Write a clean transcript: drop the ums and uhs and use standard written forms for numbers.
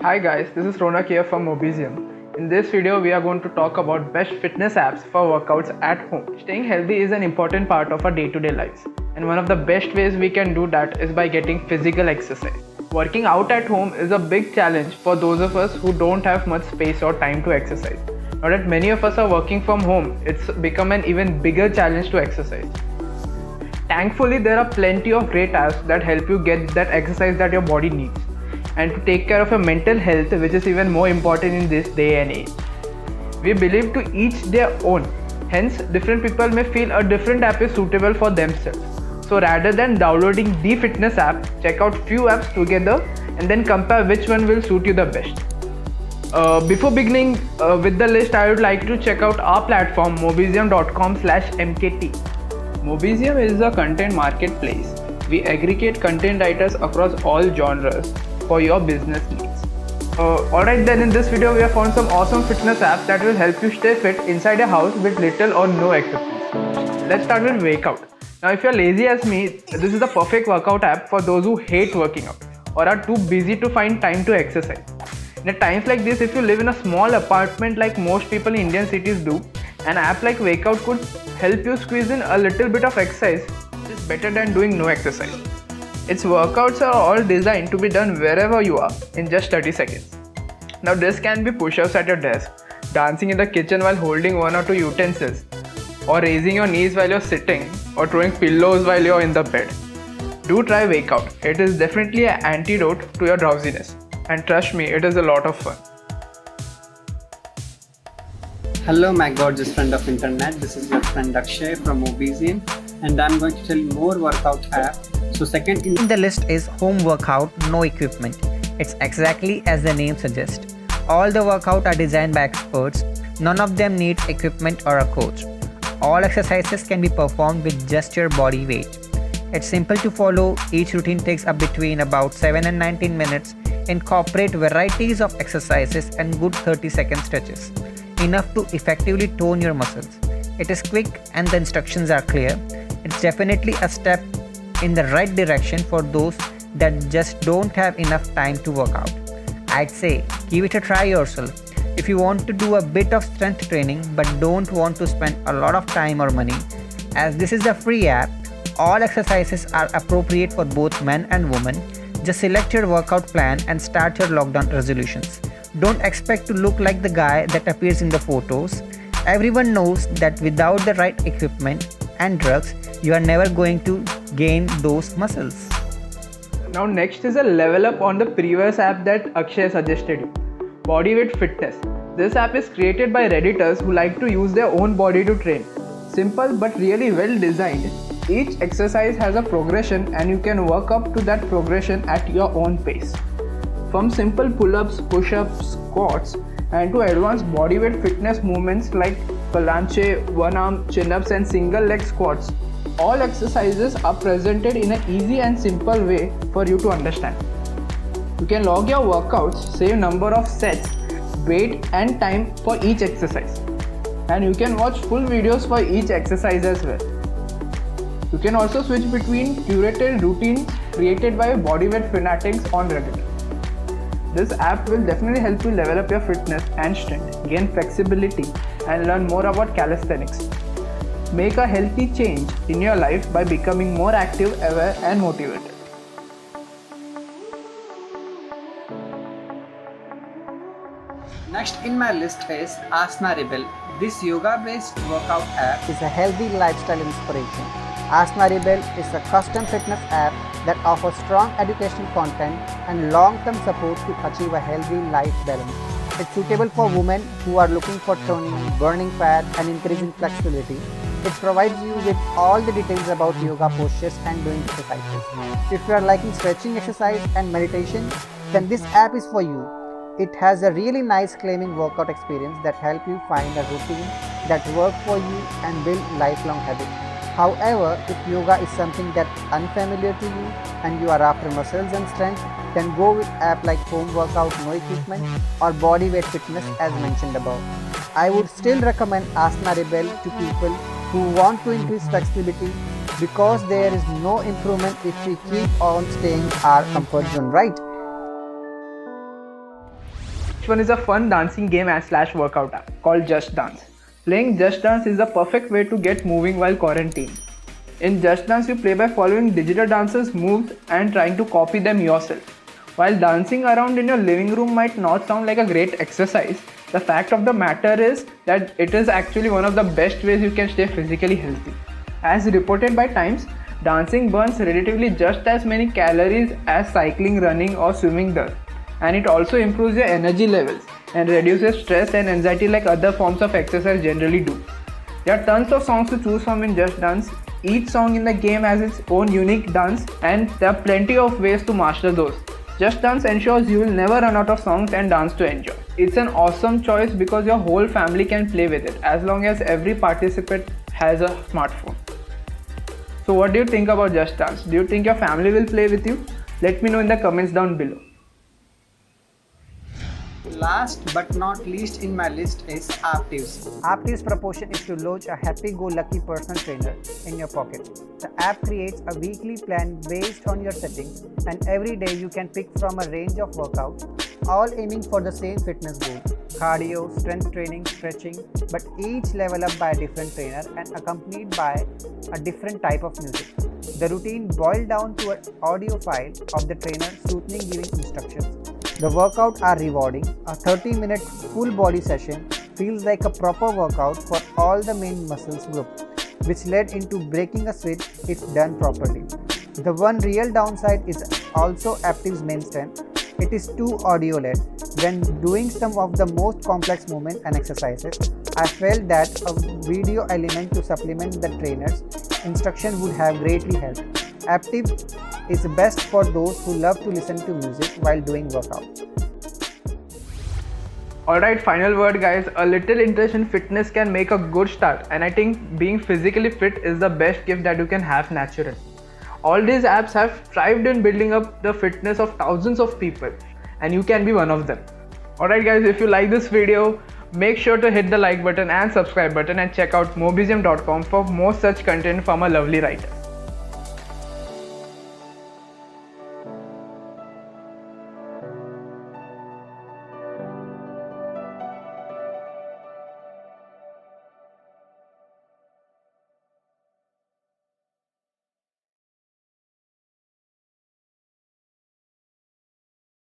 Hi guys, this is Ronak here from Mobizium. In this video, we are going to talk about best fitness apps for workouts at home. Staying healthy is an important part of our day-to-day lives, and one of the best ways we can do that is by getting physical exercise. Working out at home is a big challenge for those of us who don't have much space or time to exercise. Now that many of us are working from home, it's become an even bigger challenge to exercise. Thankfully, there are plenty of great apps that help you get that exercise that your body needs, and to take care of your mental health, which is even more important in this day and age. We believe to each their own, hence different people may feel a different app is suitable for themselves. So rather than downloading the fitness app, check out few apps together and then compare which one will suit you the best. Before beginning with the list, I would like to check out our platform mobizium.com/mkt. Mobizium is a content marketplace. We aggregate content writers across all genres for your business needs. Alright then, in this video we have found some awesome fitness apps that will help you stay fit inside your house with little or no equipment. Let's start with Wakeout. Now if you're lazy as me, this is the perfect workout app for those who hate working out or are too busy to find time to exercise. In at times like this, if you live in a small apartment like most people in Indian cities do, an app like Wakeout could help you squeeze in a little bit of exercise, which is better than doing no exercise. Its workouts are all designed to be done wherever you are in just 30 seconds. Now this can be push-ups at your desk, dancing in the kitchen while holding one or two utensils, or raising your knees while you're sitting, or throwing pillows while you're in the bed. Do try Wakeout. It is definitely an antidote to your drowsiness, and trust me, it is a lot of fun. Hello my gorgeous friend of internet, this is your friend Akshay from Mobizium, and I'm going to tell you more workout app. So second in the list is home workout, no equipment. It's exactly as the name suggests. All the workout are designed by experts. None of them need equipment or a coach. All exercises can be performed with just your body weight. It's simple to follow. Each routine takes up between about 7 and 19 minutes. Incorporate varieties of exercises and good 30-second stretches, enough to effectively tone your muscles. It is quick and the instructions are clear. It's definitely a step in the right direction for those that just don't have enough time to work out. I'd say give it a try yourself. If you want to do a bit of strength training but don't want to spend a lot of time or money, as this is a free app, all exercises are appropriate for both men and women. Just select your workout plan and start your lockdown resolutions. Don't expect to look like the guy that appears in the photos. Everyone knows that without the right equipment and drugs, you are never going to gain those muscles. Now next is a level up on the previous app that Akshay suggested you, Bodyweight Fitness. This app is created by Redditors who like to use their own body to train. Simple but really well designed. Each exercise has a progression and you can work up to that progression at your own pace. From simple pull-ups, push-ups, squats, and to advanced bodyweight fitness movements like planche, one-arm chin-ups and single-leg squats, all exercises are presented in an easy and simple way for you to understand. You can log your workouts, save number of sets, weight and time for each exercise. And you can watch full videos for each exercise as well. You can also switch between curated routines created by bodyweight fanatics on Reddit. This app will definitely help you level up your fitness and strength, gain flexibility, and learn more about calisthenics. Make a healthy change in your life by becoming more active, aware, and motivated. next in my list is Asana Rebel. This yoga-based workout app Is a healthy lifestyle inspiration. Asana Rebel is a custom fitness app that offers strong educational content and long-term support to achieve a healthy life balance. It's suitable for women who are looking for toning, burning fat, and increasing flexibility. It provides you with all the details about yoga postures and doing exercises. If you are liking stretching exercise and meditation, then this app is for you. It has a really nice claiming workout experience that help you find a routine that works for you and build lifelong habits. However, if yoga is something that's unfamiliar to you and you are after muscles and strength, then go with app like Home Workout No Equipment or Bodyweight Fitness as mentioned above. I would still recommend Asana Rebel to people who want to increase flexibility because there is no improvement if we keep on staying our comfort zone, right? Next one is a fun dancing game and / workout app called Just Dance. Playing Just Dance is the perfect way to get moving while quarantined. In Just Dance, you play by following digital dancers' moves and trying to copy them yourself. While dancing around in your living room might not sound like a great exercise, the fact of the matter is that it is actually one of the best ways you can stay physically healthy. As reported by Times, dancing burns relatively just as many calories as cycling, running, or swimming does, and it also improves your energy levels and reduces stress and anxiety like other forms of exercise generally do. There are tons of songs to choose from in Just Dance. Each song in the game has its own unique dance, and there are plenty of ways to master those. Just Dance ensures you will never run out of songs and dance to enjoy. It's an awesome choice because your whole family can play with it as long as every participant has a smartphone. So what do you think about Just Dance? Do you think your family will play with you? Let me know in the comments down below. Last but not least in my list is Aptivs. Aptivs' proposition is to launch a happy-go-lucky personal trainer in your pocket. The app creates a weekly plan based on your settings, and every day you can pick from a range of workouts, all aiming for the same fitness goal: cardio, strength training, stretching, but each level up by a different trainer and accompanied by a different type of music. The routine boiled down to an audio file of the trainer soothing giving instructions. The workouts are rewarding. A 30-minute full body session feels like a proper workout for all the main muscles group, which led into breaking a sweat if done properly. The one real downside is also Aptivs' main strength. It is too audio-led. When doing some of the most complex movements and exercises, I felt that a video element to supplement the trainer's instruction would have greatly helped. Aptivs is best for those who love to listen to music while doing workout. Alright, final word guys, a little interest in fitness can make a good start, and I think being physically fit is the best gift that you can have naturally. All these apps have thrived in building up the fitness of thousands of people, and you can be one of them. Alright guys, if you like this video, make sure to hit the like button and subscribe button, and check out mobezium.com for more such content from a lovely writer.